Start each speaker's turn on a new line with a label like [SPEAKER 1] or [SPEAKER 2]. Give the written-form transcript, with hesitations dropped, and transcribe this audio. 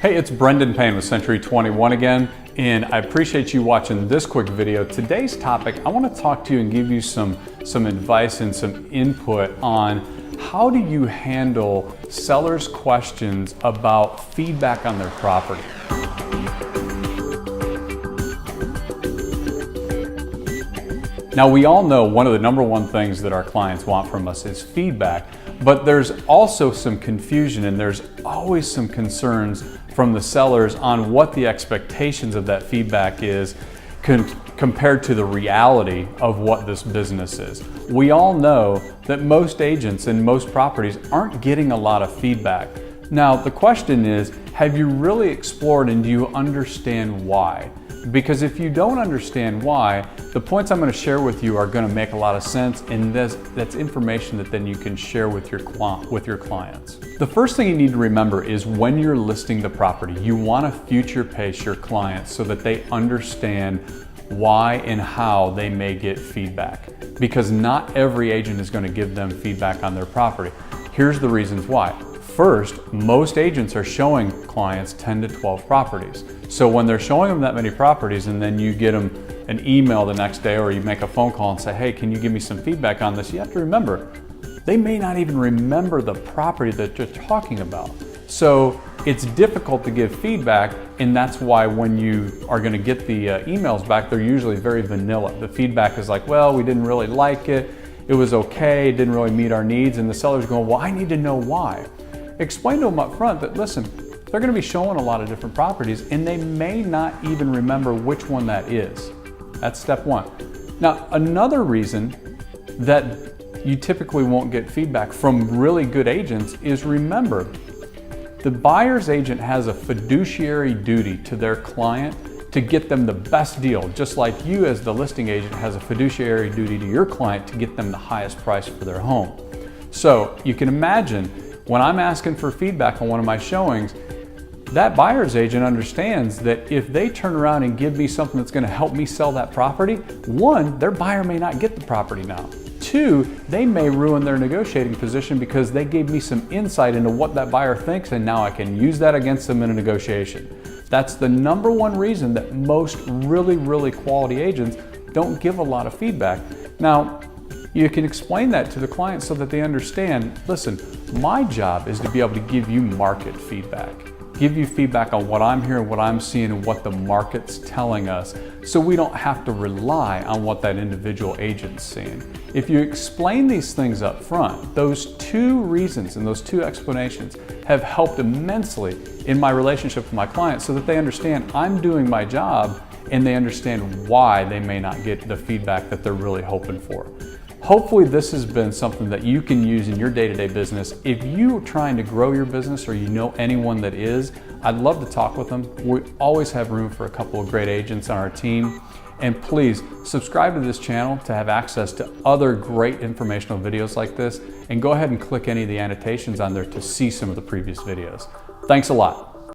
[SPEAKER 1] Hey, it's Brendon Payne with Century 21 again, and I appreciate you watching this quick video. Today's topic, I want to talk to you and give you some advice and some input on how do you handle sellers' questions about feedback on their property. Now, we all know one of the number one things that our clients want from us is feedback, but there's also some confusion and there's always some concerns from the sellers on what the expectations of that feedback is compared to the reality of what this business is. We all know that most agents and most properties aren't getting a lot of feedback. Now, the question is, have you really explored and do you understand why? Because if you don't understand why, the points I'm going to share with you are going to make a lot of sense, and that's information that then you can share with your clients. The first thing you need to remember is when you're listing the property, you want to future pace your clients so that they understand why and how they may get feedback. Because not every agent is going to give them feedback on their property. Here's the reasons why. First, most agents are showing clients 10 to 12 properties. So when they're showing them that many properties and then you get them an email the next day or you make a phone call and say, hey, can you give me some feedback on this? You have to remember, they may not even remember the property that you're talking about. So it's difficult to give feedback, and that's why when you are going to get the emails back, they're usually very vanilla. The feedback is like, well, we didn't really like it. It was okay, it didn't really meet our needs, and the seller's going, well, I need to know why. Explain to them up front that, listen, they're going to be showing a lot of different properties and they may not even remember which one that is. That's step one. Now, another reason that you typically won't get feedback from really good agents is, remember, the buyer's agent has a fiduciary duty to their client to get them the best deal, just like you as the listing agent has a fiduciary duty to your client to get them the highest price for their home. So you can imagine when I'm asking for feedback on one of my showings, that buyer's agent understands that if they turn around and give me something that's going to help me sell that property, one, their buyer may not get the property now. Two, they may ruin their negotiating position because they gave me some insight into what that buyer thinks, and now I can use that against them in a negotiation. That's the number one reason that most really quality agents don't give a lot of feedback. Now, you can explain that to the client so that they understand, listen, my job is to be able to give you market feedback. Give you feedback on what I'm hearing, what I'm seeing, and what the market's telling us, so we don't have to rely on what that individual agent's seeing. If you explain these things up front, those two reasons and those two explanations have helped immensely in my relationship with my clients so that they understand I'm doing my job and they understand why they may not get the feedback that they're really hoping for. Hopefully this has been something that you can use in your day-to-day business. If you're trying to grow your business or you know anyone that is, I'd love to talk with them. We always have room for a couple of great agents on our team. And please subscribe to this channel to have access to other great informational videos like this. And go ahead and click any of the annotations on there to see some of the previous videos. Thanks a lot.